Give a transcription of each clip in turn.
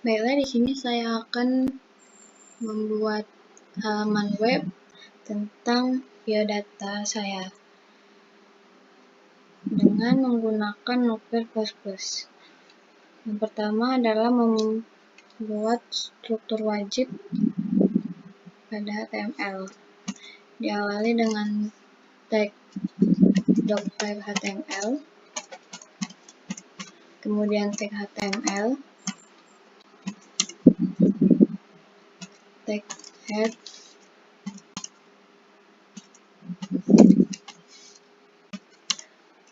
Baiklah, di sini saya akan membuat halaman web tentang biodata saya dengan menggunakan Notepad++. Yang pertama adalah membuat struktur wajib pada HTML. Diawali dengan tag doctype HTML, kemudian tag HTML, tag head,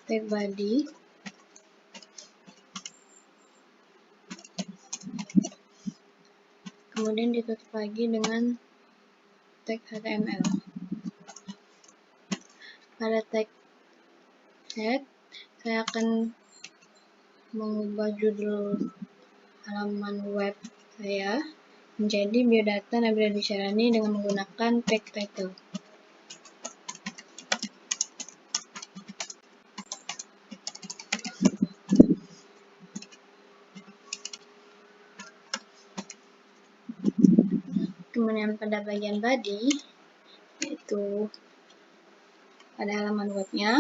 tag body, kemudian ditutup lagi dengan tag HTML. Pada tag head, saya akan mengubah judul halaman web saya menjadi biodata Nabila Disyarani dengan menggunakan tag title. Kemudian pada bagian body, yaitu pada halaman webnya,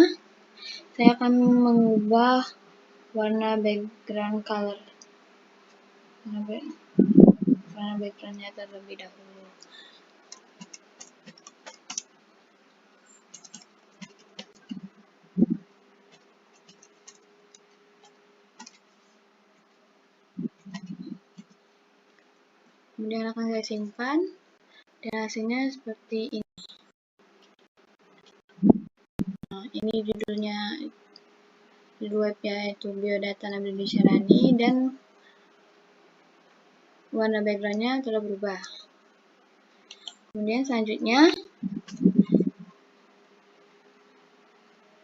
saya akan mengubah warna background color, warna backgroundnya terlebih dahulu. Kemudian akan saya simpan, dan hasilnya seperti ini. Nah, ini judulnya, judul webnya yaitu biodata Nabila Disyarani, dan warna backgroundnya telah berubah. Kemudian selanjutnya,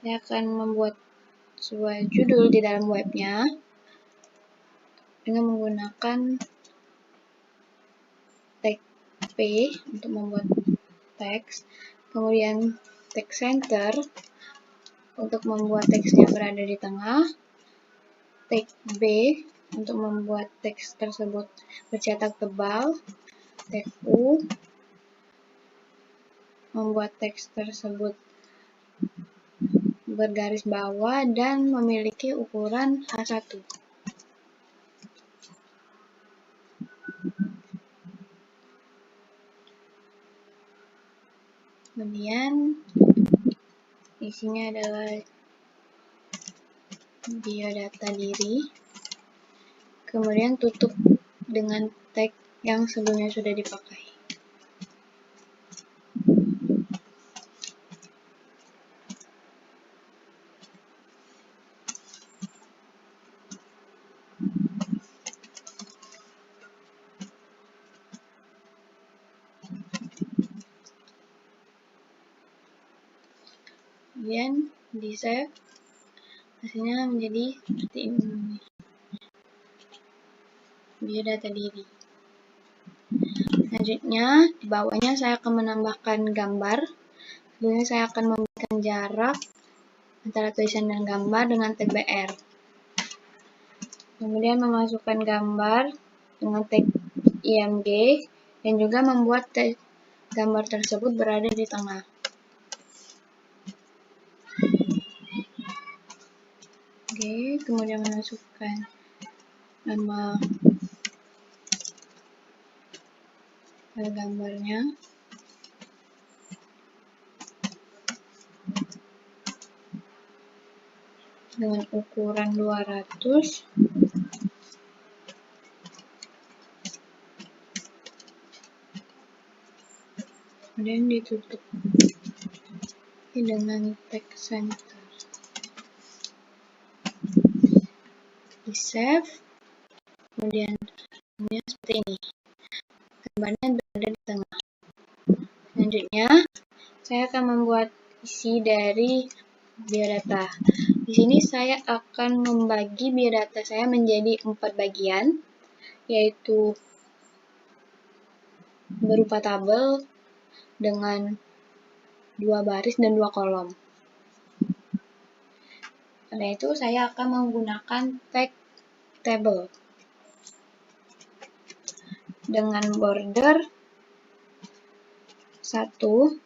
saya akan membuat sebuah judul di dalam webnya dengan menggunakan tag P untuk membuat teks, kemudian tag center untuk membuat teksnya berada di tengah, tag B untuk membuat teks tersebut bercetak tebal, tag U membuat teks tersebut bergaris bawah dan memiliki ukuran H1. Kemudian isinya adalah biodata diri, kemudian tutup dengan tag yang sebelumnya sudah dipakai. Kemudian di save, hasilnya menjadi seperti ini, biodata diri. Selanjutnya di bawahnya saya akan menambahkan gambar. Sebelumnya saya akan memberikan jarak antara tulisan dan gambar dengan tag BR. Kemudian memasukkan gambar dengan tag IMG dan juga membuat tag gambar tersebut berada di tengah. Oke, kemudian memasukkan nama file gambarnya. Dengan ukuran 200. Kemudian ditutup dengan tag center. Di save, kemudian seperti ini, gambarnya berada di tengah. Selanjutnya saya akan membuat isi dari biodata. Di sini saya akan membagi biodata saya menjadi 4 bagian, yaitu berupa tabel dengan 2 baris dan 2 kolom. Karena itu saya akan menggunakan tag table. dengan border 1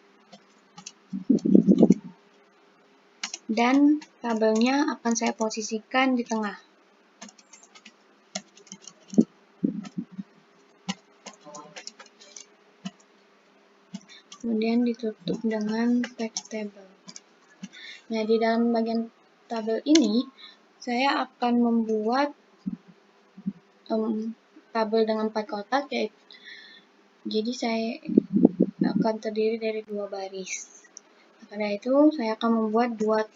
dan tabelnya akan saya posisikan di tengah. Kemudian ditutup dengan text table. Nah, di dalam bagian tabel ini, saya akan membuat tabel dengan 4 kotak, jadi saya akan terdiri dari 2 baris. Karena itu, saya akan membuat 2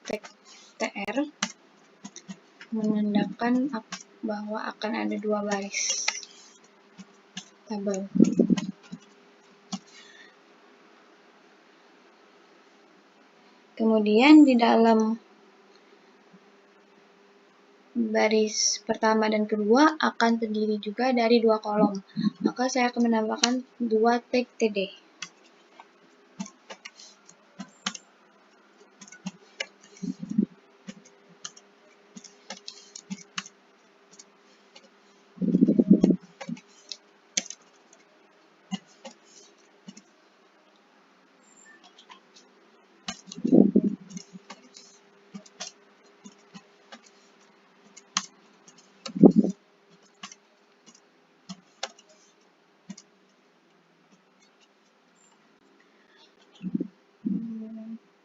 teks TR, menandakan bahwa akan ada 2 baris tabel. Kemudian di dalam baris pertama dan kedua akan terdiri juga dari 2 kolom. Maka saya akan menambahkan 2 tag TD.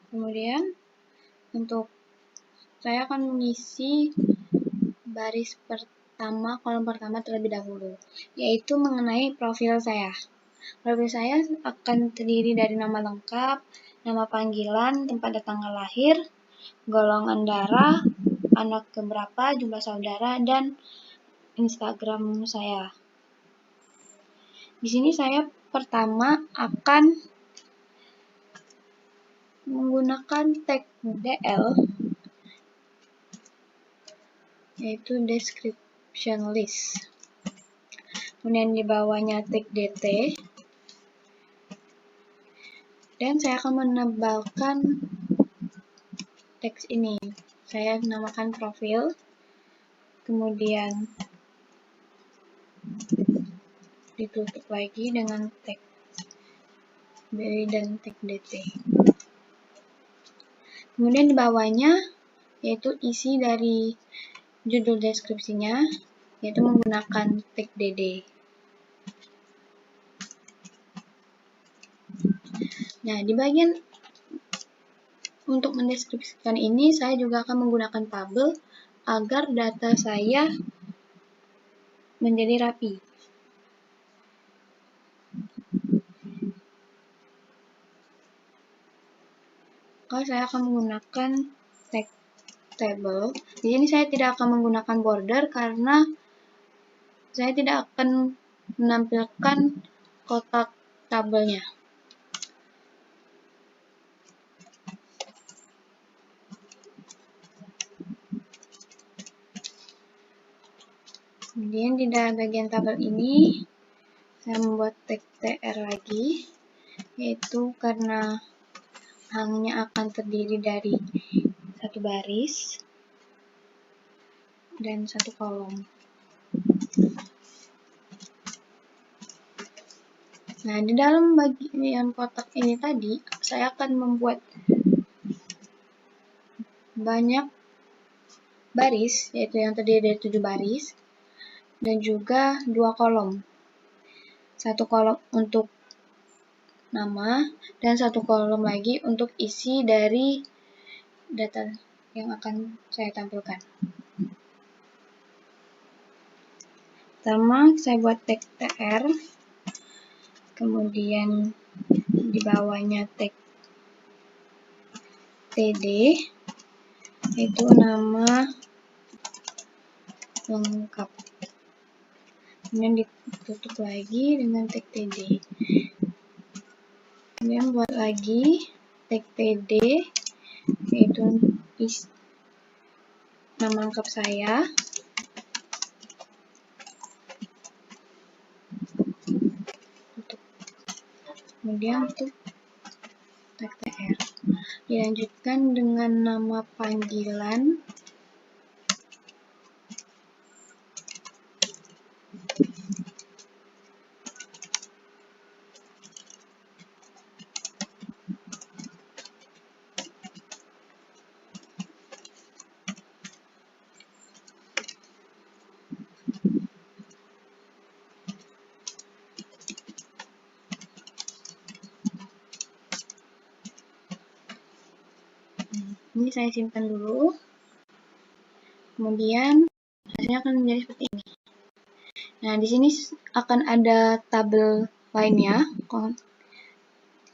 Kemudian saya akan mengisi baris pertama, kolom pertama terlebih dahulu, yaitu mengenai profil saya. Profil saya akan terdiri dari nama lengkap, nama panggilan, tempat dan tanggal lahir, golongan darah, anak keberapa, jumlah saudara, dan Instagram saya. Di sini saya pertama akan menggunakan tag DL, yaitu description list. Kemudian di bawahnya tag DT. Dan saya akan menebalkan teks ini. Saya namakan profil. Kemudian ditutup lagi dengan tag BI dan tag DT. Kemudian di bawahnya yaitu isi dari judul deskripsinya, yaitu menggunakan tag DD. Nah, di bagian untuk mendeskripsikan ini, saya juga akan menggunakan tabel agar data saya menjadi rapi. Kalau saya akan menggunakan tag table, di sini saya tidak akan menggunakan border karena saya tidak akan menampilkan kotak tabelnya. Kemudian di dalam bagian tabel ini, saya membuat tag TR lagi, yaitu karena hanya akan terdiri dari 1 baris dan 1 kolom. Nah, di dalam bagian kotak ini tadi, saya akan membuat banyak baris, yaitu yang terdiri dari 7 baris, dan juga 2 kolom. 1 kolom untuk nama, dan 1 kolom lagi untuk isi dari data yang akan saya tampilkan. Pertama, saya buat tag TR, kemudian di bawahnya tag TD, yaitu nama lengkap. Kemudian ditutup lagi dengan tag TD. Kemudian buat lagi tag TD, yaitu nama lengkap saya. Kemudian untuk tag TR. Dilanjutkan dengan nama panggilan. Ini saya simpan dulu. Kemudian hasilnya akan menjadi seperti ini. Nah, di sini akan ada tabel lainnya,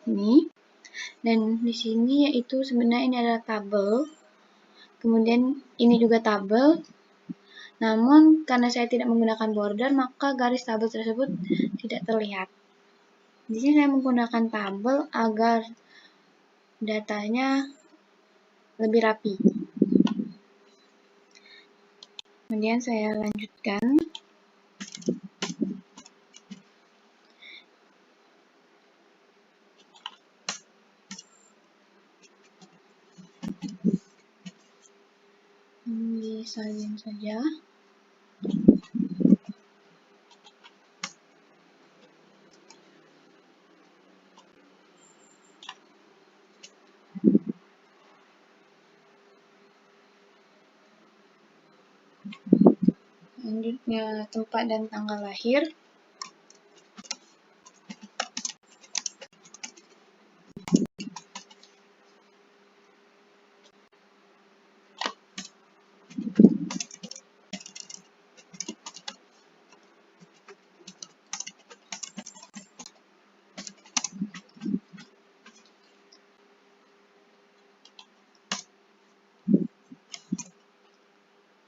ini. Dan di sini yaitu sebenarnya ini adalah tabel. Kemudian ini juga tabel. Namun karena saya tidak menggunakan border, maka garis tabel tersebut tidak terlihat. Di sini saya menggunakan tabel agar datanya lebih rapi. Kemudian saya lanjutkan. Disalin saja. Selanjutnya tempat dan tanggal lahir.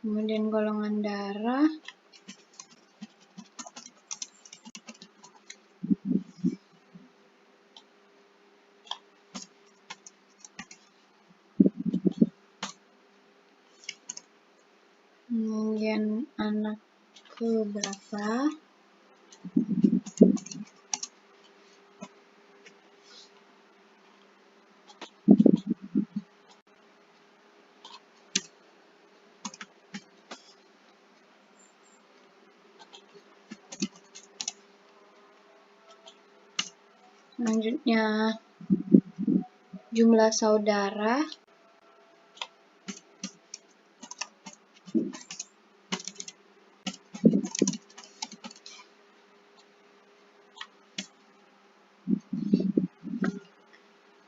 Kemudian golongan darah. Kemudian anak keberapa. Selanjutnya jumlah saudara.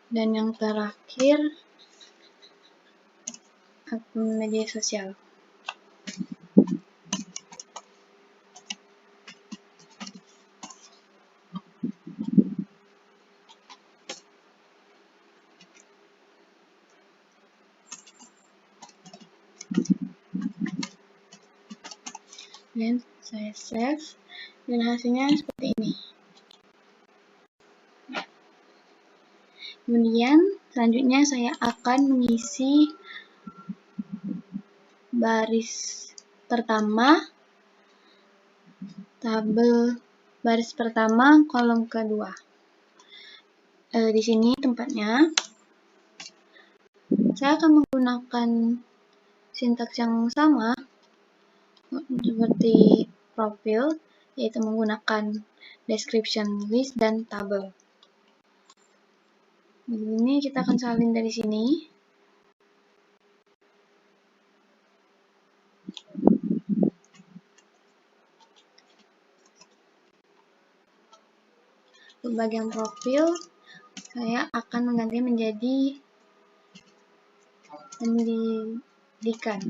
Dan yang terakhir akun media sosial. Dan saya save dan hasilnya seperti ini. Kemudian selanjutnya saya akan mengisi baris pertama, tabel baris pertama, kolom kedua. Di sini tempatnya saya akan menggunakan sintaks yang sama seperti profil, yaitu menggunakan description, list, dan tabel. Ini kita akan salin dari sini. Untuk bagian profil, saya akan mengganti menjadi pendidikan.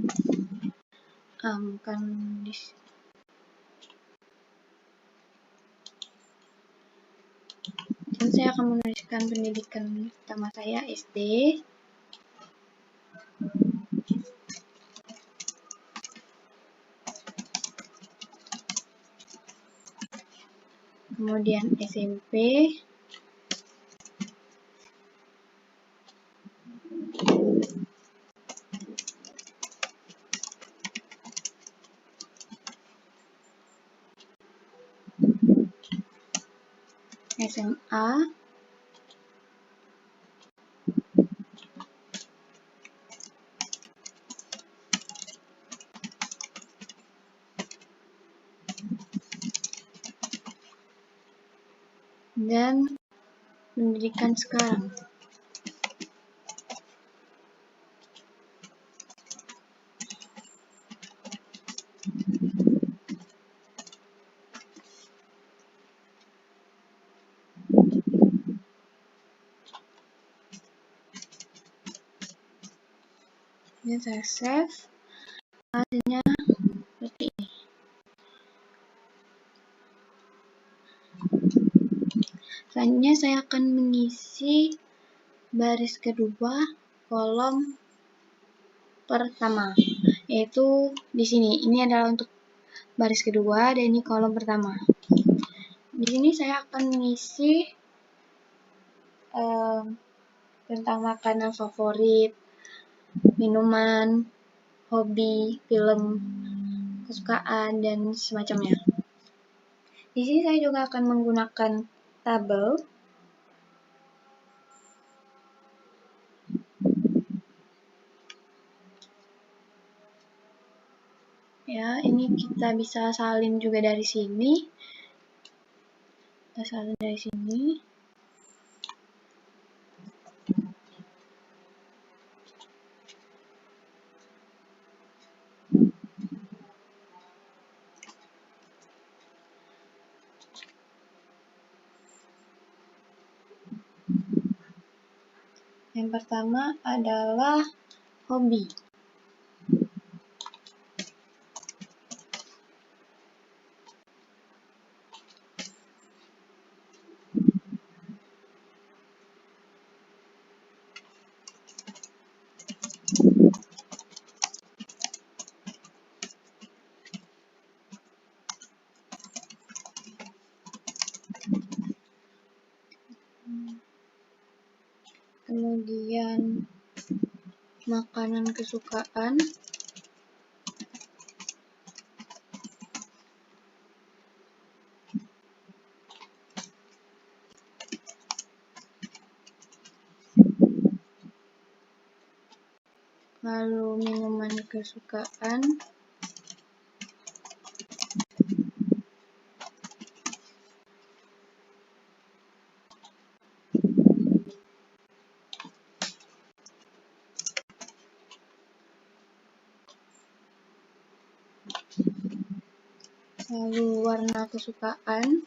Dan saya akan menuliskan pendidikan pertama saya SD. Kemudian SMP. SMA. Dan pendidikan sekarang. Ini saya save. Hasilnya seperti ini. Selanjutnya saya akan mengisi baris kedua kolom pertama, yaitu di sini. Ini adalah untuk baris kedua dan ini kolom pertama. Di sini saya akan mengisi tentang makanan favorit, minuman, hobi, film, kesukaan, dan semacamnya. Di sini saya juga akan menggunakan tabel. Ya, ini kita bisa salin juga dari sini. Kita salin dari sini. Yang pertama adalah hobi. Kemudian makanan kesukaan. Lalu minuman kesukaan. Lalu warna kesukaan.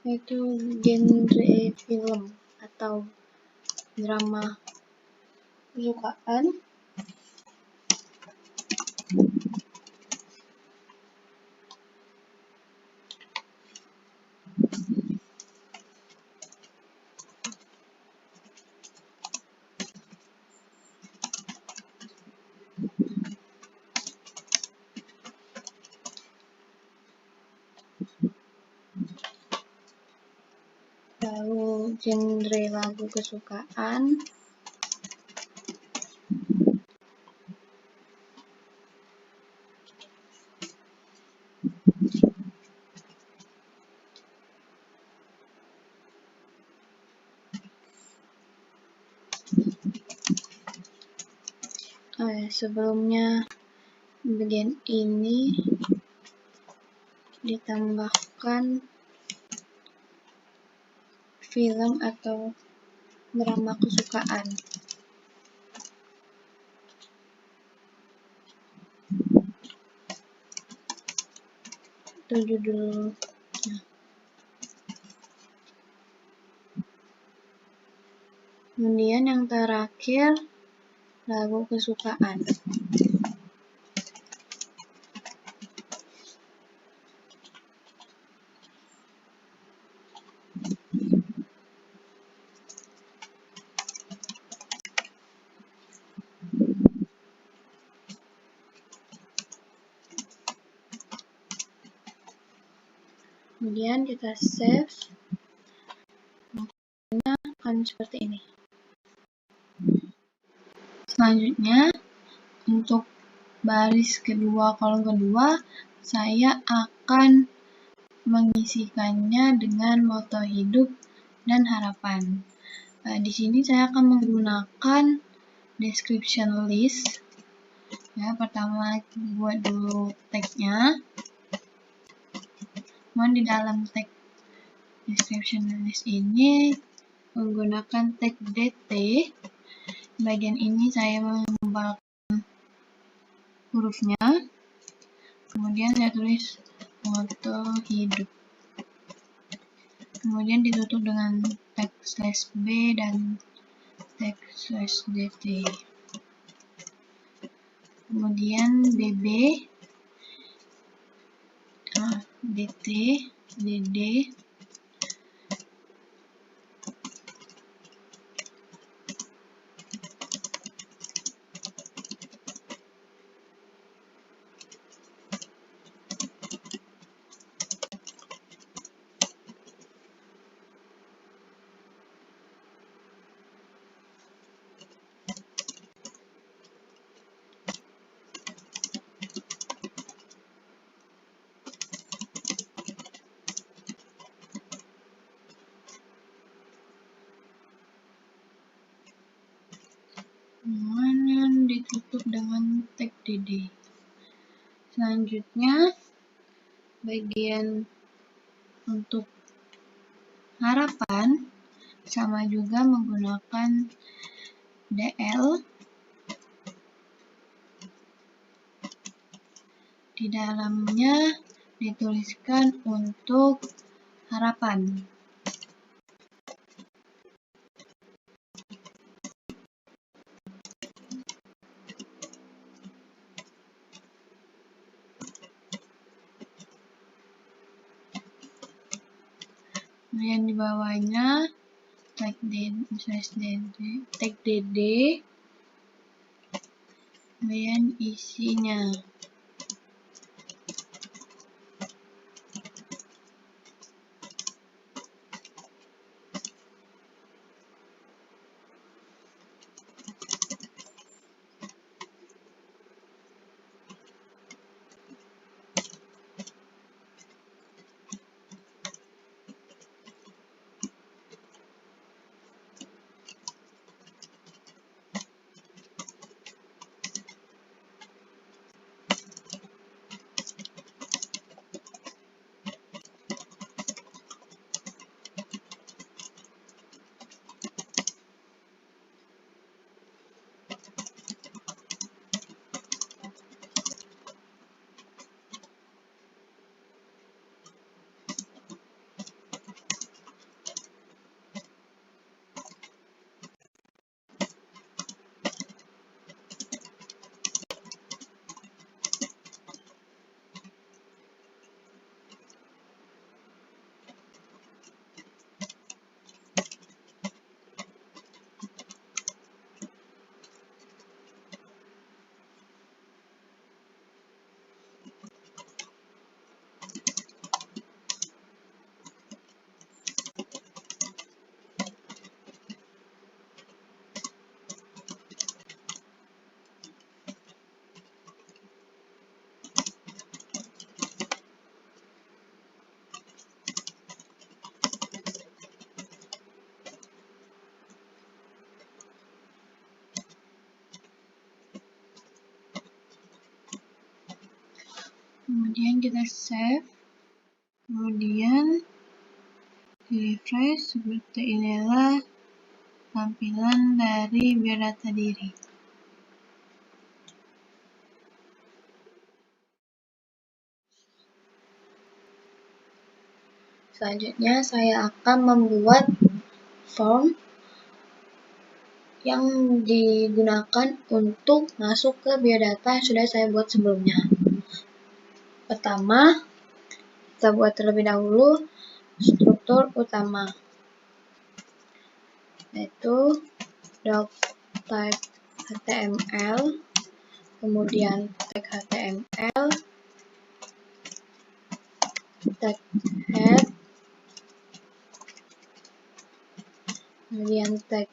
Yaitu genre film atau drama kesukaan. Lalu genre lagu kesukaan. Sebelumnya bagian ini ditambahkan film atau drama kesukaan. Itu judul. Kemudian yang terakhir lagu kesukaan. Kemudian kita save. Makanya akan seperti ini. Selanjutnya untuk baris kedua, kolom kedua, saya akan mengisikannya dengan moto hidup dan harapan. Di sini saya akan menggunakan description list. Ya, pertama buat dulu tagnya. Kemudian di dalam tag description list ini menggunakan tag dt. Bagian ini saya menambahkan hurufnya, kemudian saya tulis foto hidup, kemudian ditutup dengan tag /b dan tag /dt, kemudian bb, dt, dd, kemudian ditutup dengan tag dd. Selanjutnya bagian untuk harapan sama juga menggunakan DL. Di dalamnya dituliskan untuk harapan. Kemudian di bawahnya tag dd, kemudian isinya. Kemudian kita save, kemudian refresh. Seperti inilah tampilan dari biodata diri. Selanjutnya saya akan membuat form yang digunakan untuk masuk ke biodata yang sudah saya buat sebelumnya. Pertama, kita buat terlebih dahulu struktur utama, yaitu doc type HTML, kemudian tag HTML, tag head, kemudian tag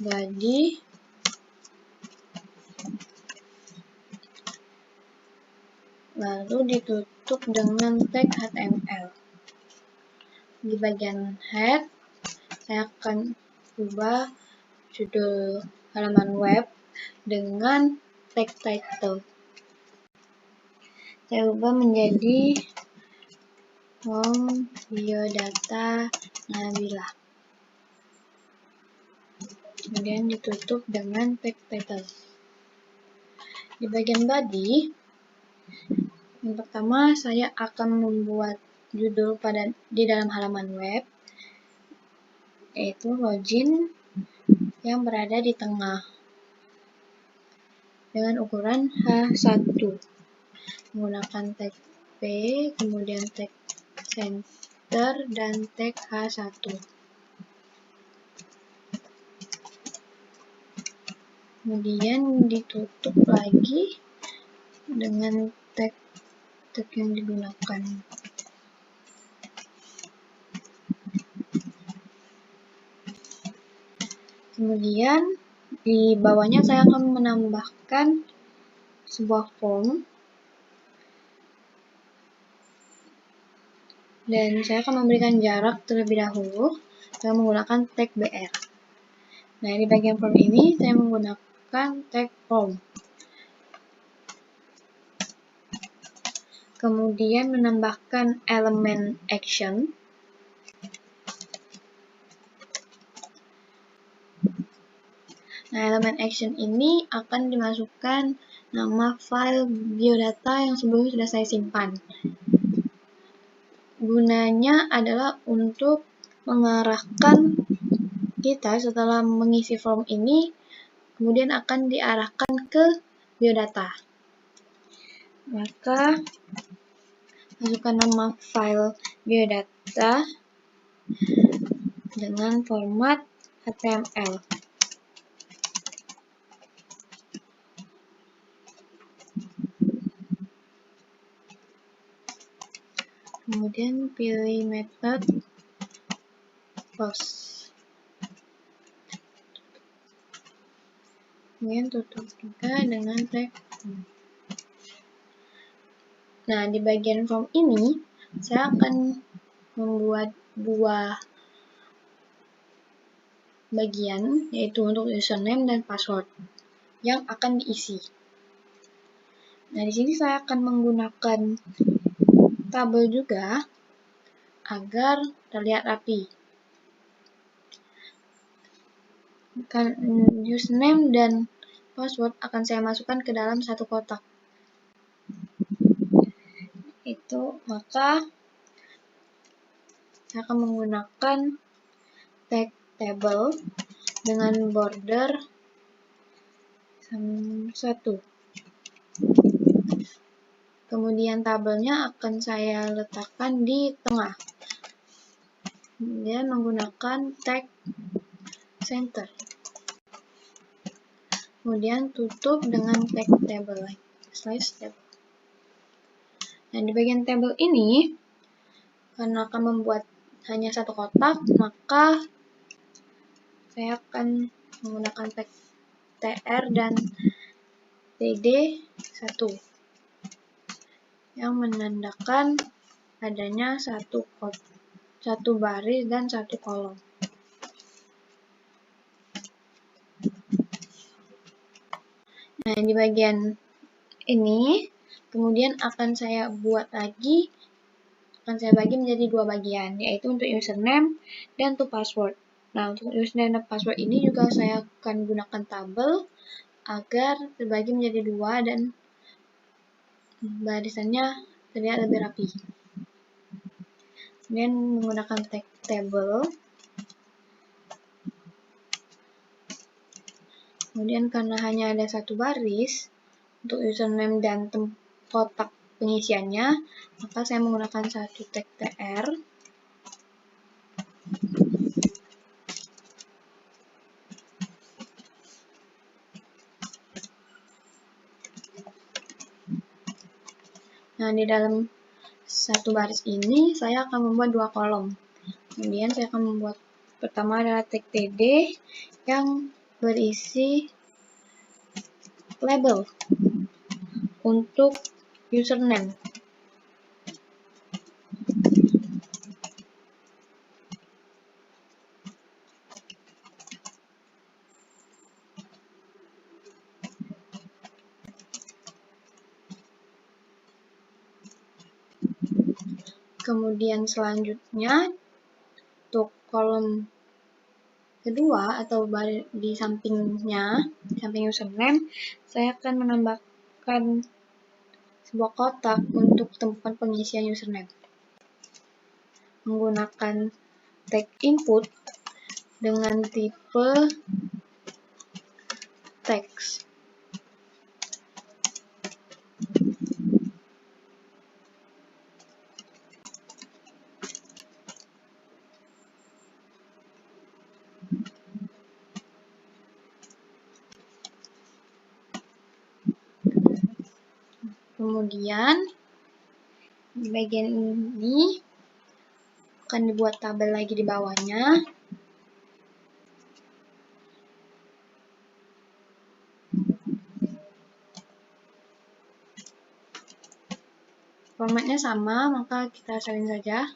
body, lalu ditutup dengan tag HTML. Di bagian head, saya akan ubah judul halaman web dengan tag title. Saya ubah menjadi home biodata Nabila. Kemudian ditutup dengan tag title. Di bagian body, Yang pertama, saya akan membuat judul di dalam halaman web, yaitu login yang berada di tengah dengan ukuran H1. Menggunakan tag P, kemudian tag center, dan tag H1. Kemudian ditutup lagi dengan tag yang digunakan. Kemudian di bawahnya saya akan menambahkan sebuah form, dan saya akan memberikan jarak terlebih dahulu dengan menggunakan tag BR. Nah, di bagian form ini saya menggunakan tag form. Kemudian menambahkan elemen action. Nah, elemen action ini akan dimasukkan nama file biodata yang sebelumnya sudah saya simpan. Gunanya adalah untuk mengarahkan kita setelah mengisi form ini, kemudian akan diarahkan ke biodata. Maka, masukkan nama file biodata dengan format HTML. Kemudian pilih metode post. Kemudian tutup juga dengan tag. Nah, di bagian form ini, saya akan membuat dua bagian, yaitu untuk username dan password yang akan diisi. Nah, di sini saya akan menggunakan tabel juga agar terlihat rapi. Username dan password akan saya masukkan ke dalam satu kotak. Maka saya akan menggunakan tag table dengan border 1. Kemudian tabelnya akan saya letakkan di tengah. Kemudian menggunakan tag center. Kemudian tutup dengan tag table /table. Nah, di bagian table ini, karena akan membuat hanya satu kotak, maka saya akan menggunakan tag tr dan td1 yang menandakan adanya satu baris dan satu kolom. Nah, di bagian ini kemudian akan saya bagi menjadi dua bagian, yaitu untuk username dan untuk password. Nah, untuk username dan password ini juga saya akan gunakan tabel agar terbagi menjadi dua dan barisannya terlihat lebih rapi. Kemudian menggunakan tag table. Kemudian karena hanya ada satu baris untuk username dan kotak pengisiannya, maka saya menggunakan satu tag tr. Nah, di dalam satu baris ini saya akan membuat dua kolom. Kemudian saya akan membuat pertama adalah tag td yang berisi label untuk username. Kemudian selanjutnya untuk kolom kedua atau di samping username, saya akan menambahkan sebuah kotak untuk tempat pengisian username. Menggunakan tag input dengan tipe teks. Kemudian di bagian ini akan dibuat tabel lagi di bawahnya. Formatnya sama, maka kita salin saja.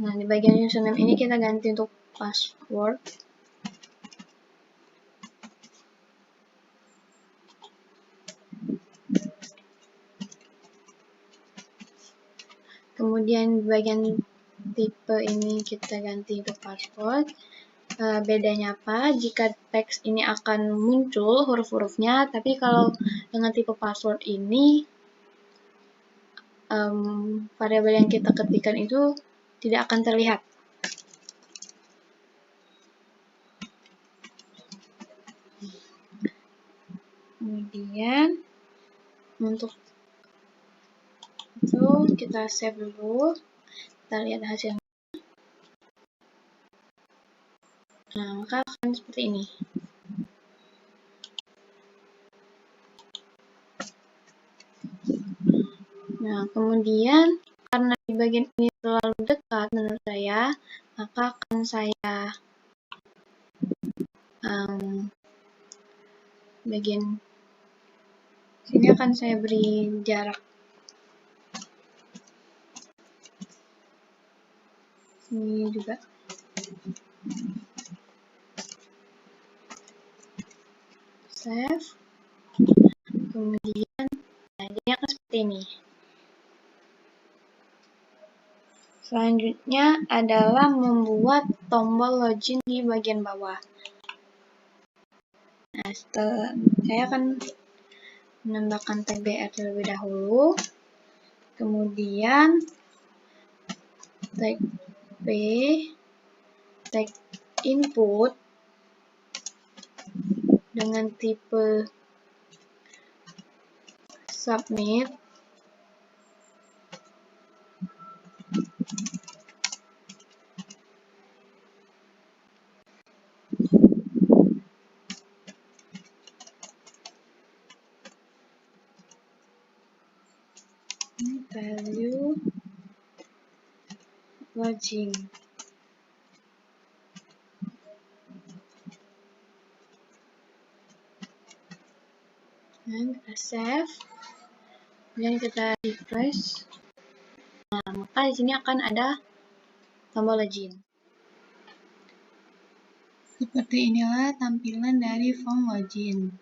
Nah, di bagian username ini kita ganti untuk password. Kemudian di bagian tipe ini kita ganti untuk password. Bedanya apa? Jika teks ini akan muncul huruf-hurufnya, tapi kalau dengan tipe password ini variabel yang kita ketikkan itu tidak akan terlihat. Kemudian untuk itu kita save dulu, kita lihat hasilnya. Nah, maka akan seperti ini. Nah, kemudian karena di bagian ini terlalu dekat menurut saya, maka akan saya bagian sini akan saya beri jarak. Ini juga. Save. Kemudian, nah ini akan seperti ini. Selanjutnya adalah membuat tombol login di bagian bawah. Nah, saya akan menambahkan tag BR terlebih dahulu. Kemudian tag P, tag input dengan tipe submit. Value login. Dan kita save. Kemudian kita refresh. Nah, maka di sini akan ada tombol login. Seperti inilah tampilan dari form login.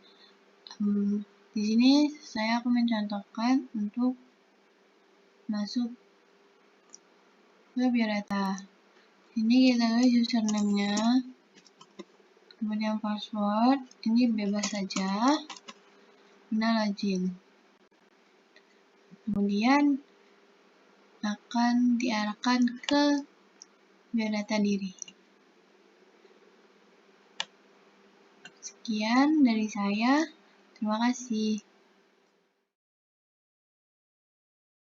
Di sini saya akan mencontohkan untuk masuk ke biodata. Ini kita tulis username-nya, kemudian password, ini bebas saja, nah login. Kemudian akan diarahkan ke biodata diri. Sekian dari saya, terima kasih.